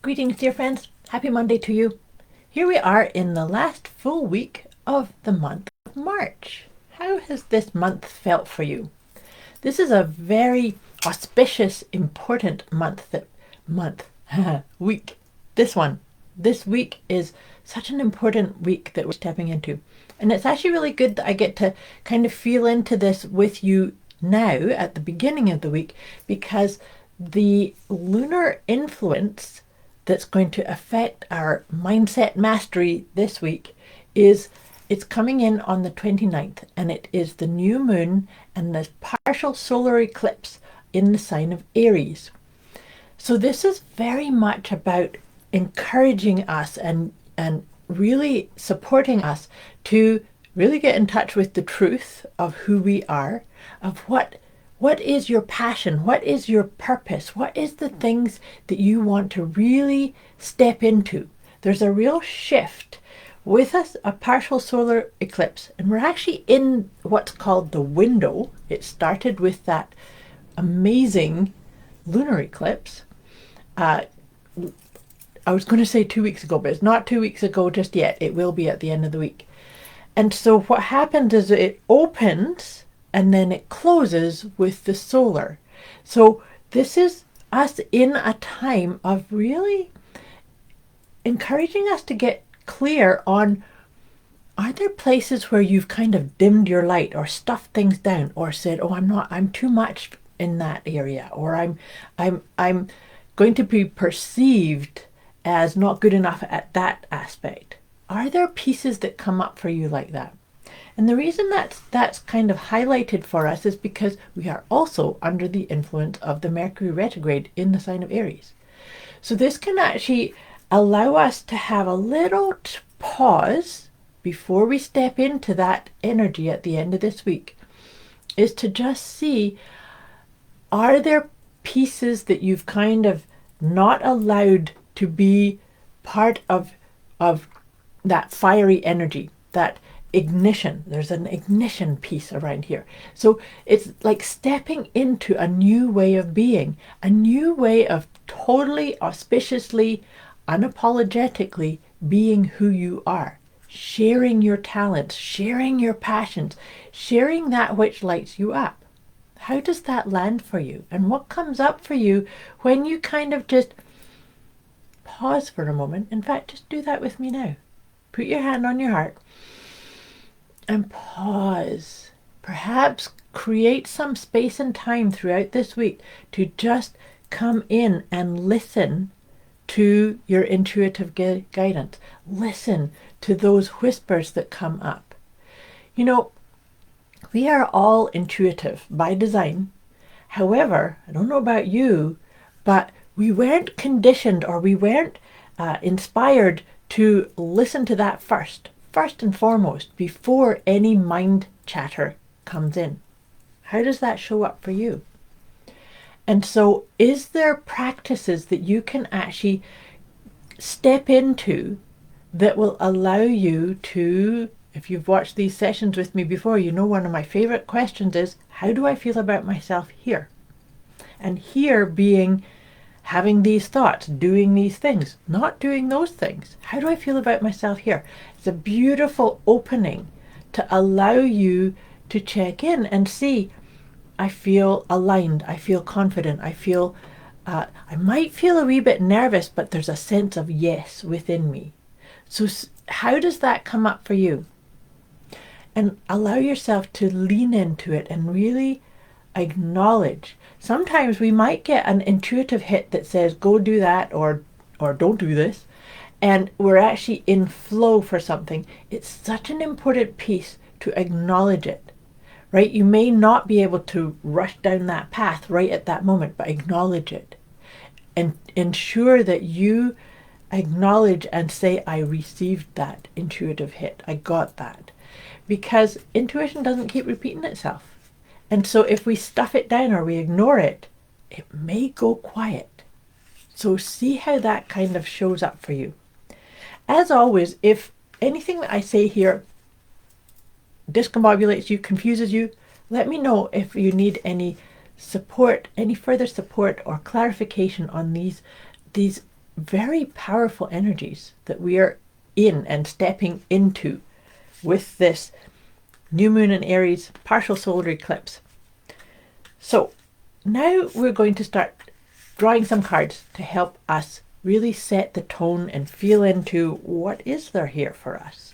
Greetings, dear friends. Happy Monday to you. Here we are in the last full week of the month of March. How has this month felt for you? This is a very auspicious, important week. This week is such an important week that we're stepping into. And it's actually really good that I get to kind of feel into this with you now at the beginning of the week, because the lunar influence that's going to affect our mindset mastery this week it's coming in on the 29th, and it is the new moon and the partial solar eclipse in the sign of Aries. So this is very much about encouraging us and really supporting us to really get in touch with the truth of who we are, of what is your passion, what is your purpose, what is the things that you want to really step into. There's a real shift with a partial solar eclipse, and we're actually in what's called the window. It started with that amazing lunar eclipse. I was going to say 2 weeks ago, but it's not 2 weeks ago just yet. It will be at the end of the week. And so what happens is it opens and then it closes with the solar. So this is us in a time of really encouraging us to get clear on, are there places where you've kind of dimmed your light or stuffed things down or said, oh, I'm too much in that area, or I'm going to be perceived as not good enough at that aspect. Are there pieces that come up for you like that? And the reason that's kind of highlighted for us is because we are also under the influence of the Mercury retrograde in the sign of Aries. So this can actually allow us to have a little pause before we step into that energy at the end of this week, is to just see, are there pieces that you've kind of not allowed to be part of that fiery energy, that ignition. There's an ignition piece around here. So it's like stepping into a new way of being, a new way of totally auspiciously, unapologetically being who you are, sharing your talents, sharing your passions, sharing that which lights you up. How does that land for you? And what comes up for you when you kind of just pause for a moment? In fact, just do that with me now. Put your hand on your heart and pause. Perhaps create some space and time throughout this week to just come in and listen to your intuitive guidance. Listen to those whispers that come up. You know, we are all intuitive by design. However, I don't know about you, but we weren't conditioned, or we weren't inspired to listen to that first and foremost, before any mind chatter comes in. How does that show up for you? And so is there practices that you can actually step into that will allow you to, if you've watched these sessions with me before, you know one of my favorite questions is, how do I feel about myself here? And here being having these thoughts, doing these things, not doing those things. How do I feel about myself here? It's a beautiful opening to allow you to check in and see, I feel aligned, I feel confident, I feel, I might feel a wee bit nervous, but there's a sense of yes within me. So how does that come up for you? And allow yourself to lean into it and really acknowledge. Sometimes we might get an intuitive hit that says, go do that, or don't do this. And we're actually in flow for something. It's such an important piece to acknowledge it, right? You may not be able to rush down that path right at that moment, but acknowledge it. And ensure that you acknowledge and say, I received that intuitive hit. I got that. Because intuition doesn't keep repeating itself. And so if we stuff it down or we ignore it, it may go quiet. So see how that kind of shows up for you. As always, if anything that I say here discombobulates you, confuses you, let me know if you need any support, any further support or clarification on these very powerful energies that we are in and stepping into with this new moon in Aries partial solar eclipse. So now we're going to start drawing some cards to help us really set the tone and feel into what is there here for us.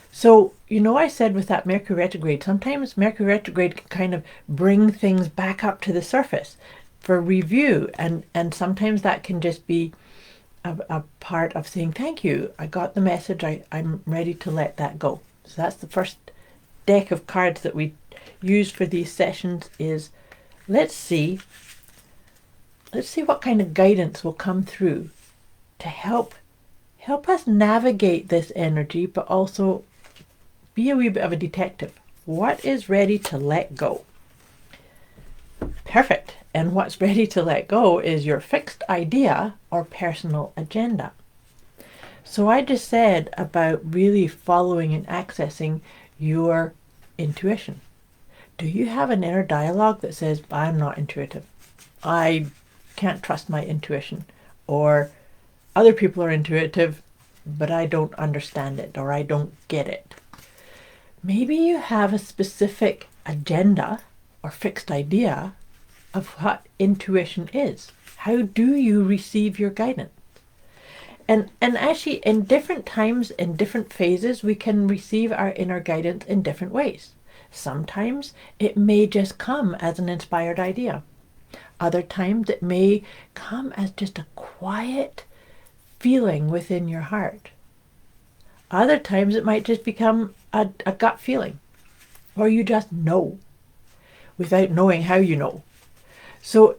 So, I said with that Mercury retrograde, sometimes Mercury retrograde can kind of bring things back up to the surface for review. And sometimes that can just be a part of saying, thank you, I got the message, I'm ready to let that go. So that's the first deck of cards that we use for these sessions. Is let's see what kind of guidance will come through to help us navigate this energy, but also be a wee bit of a detective. What is ready to let go? Perfect. And what's ready to let go is your fixed idea or personal agenda. So I just said about really following and accessing your intuition. Do you have an inner dialogue that says, I'm not intuitive, I can't trust my intuition, or other people are intuitive, but I don't understand it, or I don't get it? Maybe you have a specific agenda or fixed idea of what intuition is. How do you receive your guidance? And actually, in different times, in different phases, we can receive our inner guidance in different ways. Sometimes it may just come as an inspired idea. Other times it may come as just a quiet feeling within your heart. Other times it might just become a gut feeling, or you just know without knowing how you know. So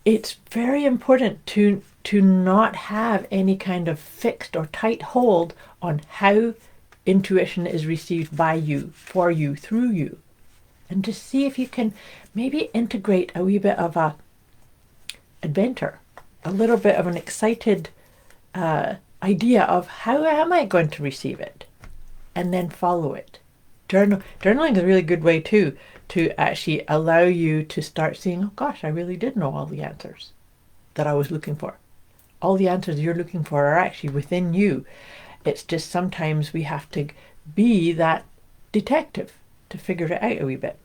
it's very important to not have any kind of fixed or tight hold on how intuition is received by you, for you, through you. And to see if you can maybe integrate a wee bit of a adventure, a little bit of an excited idea of how am I going to receive it, and then follow it. Journaling is a really good way too, to actually allow you to start seeing, oh gosh, I really did know all the answers that I was looking for. All the answers you're looking for are actually within you. It's just sometimes we have to be that detective to figure it out a wee bit.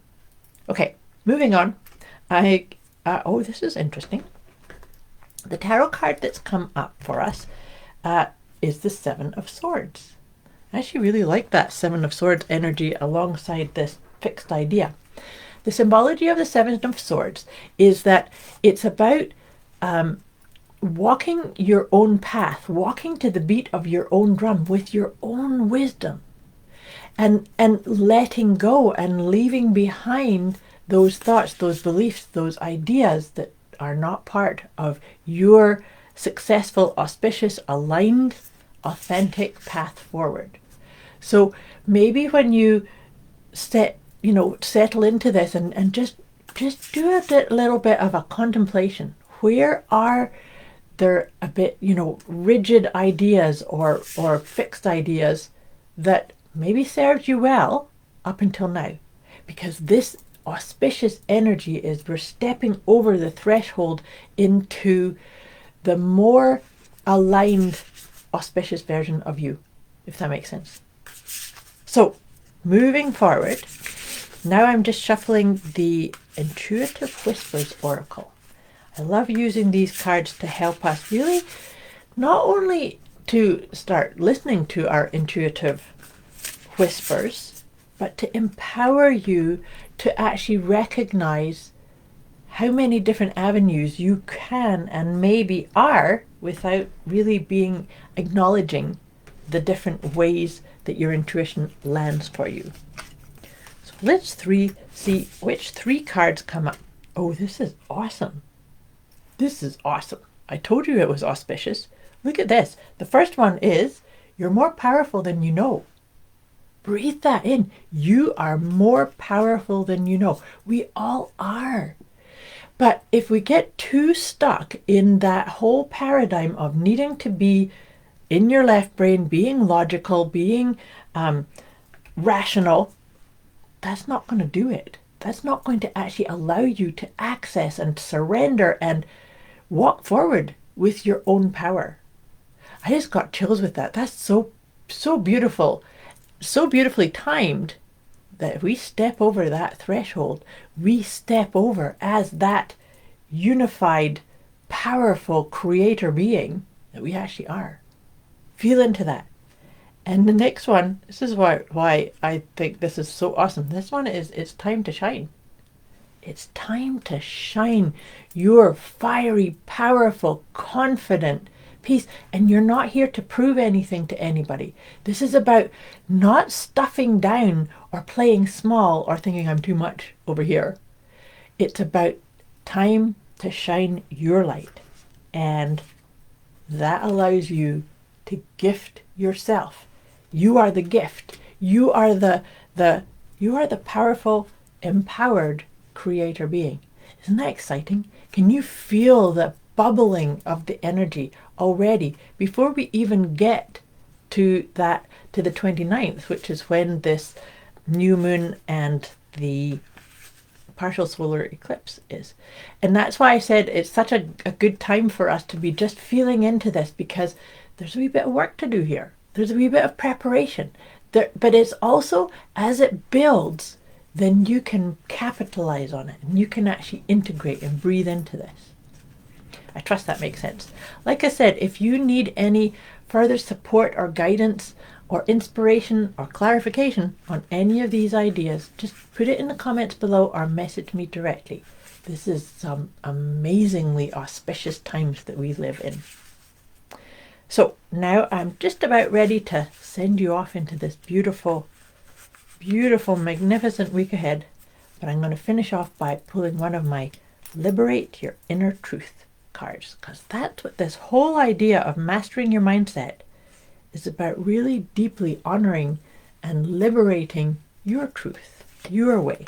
Okay, moving on. Oh, this is interesting. The tarot card that's come up for us is the Seven of Swords. I actually really like that Seven of Swords energy alongside this fixed idea. The symbology of the Seven of Swords is that it's about walking your own path, walking to the beat of your own drum with your own wisdom, and letting go and leaving behind those thoughts, those beliefs, those ideas that are not part of your successful, auspicious, aligned, authentic path forward. So maybe when you settle into this and just do a little bit of a contemplation. Where are there a bit, rigid ideas or fixed ideas that maybe served you well up until now? Because this auspicious energy is we're stepping over the threshold into the more aligned, auspicious version of you, if that makes sense. So, moving forward, now I'm just shuffling the Intuitive Whispers Oracle. I love using these cards to help us really not only to start listening to our intuitive whispers, but to empower you to actually recognize how many different avenues you can and maybe are without really acknowledging the different ways that your intuition lands for you. So let's see which three cards come up. Oh, this is awesome. This is awesome. I told you it was auspicious. Look at this. The first one is, you're more powerful than you know. Breathe that in. You are more powerful than you know. We all are. But if we get too stuck in that whole paradigm of needing to be in your left brain, being logical, being rational, that's not going to do it. That's not going to actually allow you to access and surrender and walk forward with your own power. I just got chills with that. That's so beautiful, so beautifully timed, that if we step over that threshold, we step over as that unified, powerful creator being that we actually are. Feel into that. And the next one, this is why I think this is so awesome. This one is, it's time to shine. It's time to shine your fiery, powerful, confident piece. And you're not here to prove anything to anybody. This is about not stuffing down or playing small or thinking I'm too much over here. It's about time to shine your light. And that allows you to gift yourself. You are the gift. You are the powerful, empowered creator being. Isn't that exciting? Can you feel the bubbling of the energy already before we even get to the 29th, which is when this new moon and the partial solar eclipse is. And that's why I said it's such a good time for us to be just feeling into this, because there's a wee bit of work to do here. There's a wee bit of preparation. But it's also, as it builds, then you can capitalize on it and you can actually integrate and breathe into this. I trust that makes sense. Like I said, if you need any further support or guidance or inspiration or clarification on any of these ideas, just put it in the comments below or message me directly. This is some amazingly auspicious times that we live in. So now I'm just about ready to send you off into this beautiful, beautiful, magnificent week ahead. But I'm going to finish off by pulling one of my Liberate Your Inner Truth cards, because that's what this whole idea of mastering your mindset is about, really deeply honoring and liberating your truth, your way.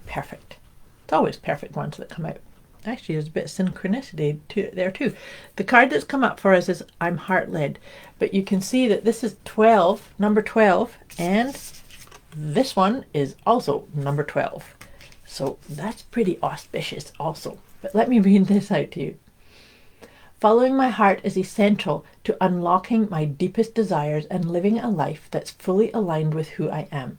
Perfect. It's always perfect ones that come out. Actually, there's a bit of synchronicity there too. The card that's come up for us is I'm heart-led, but you can see that this is 12, number 12, and this one is also number 12. So that's pretty auspicious also. But let me read this out to you. Following my heart is essential to unlocking my deepest desires and living a life that's fully aligned with who I am.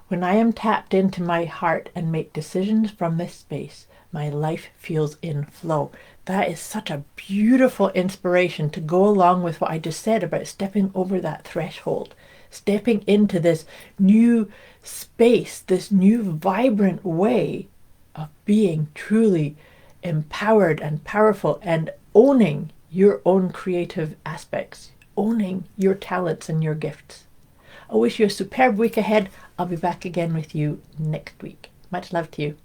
When I am tapped into my heart and make decisions from this space, my life feels in flow. That is such a beautiful inspiration to go along with what I just said about stepping over that threshold, stepping into this new space, this new vibrant way of being truly empowered and powerful and owning your own creative aspects, owning your talents and your gifts. I wish you a superb week ahead. I'll be back again with you next week. Much love to you.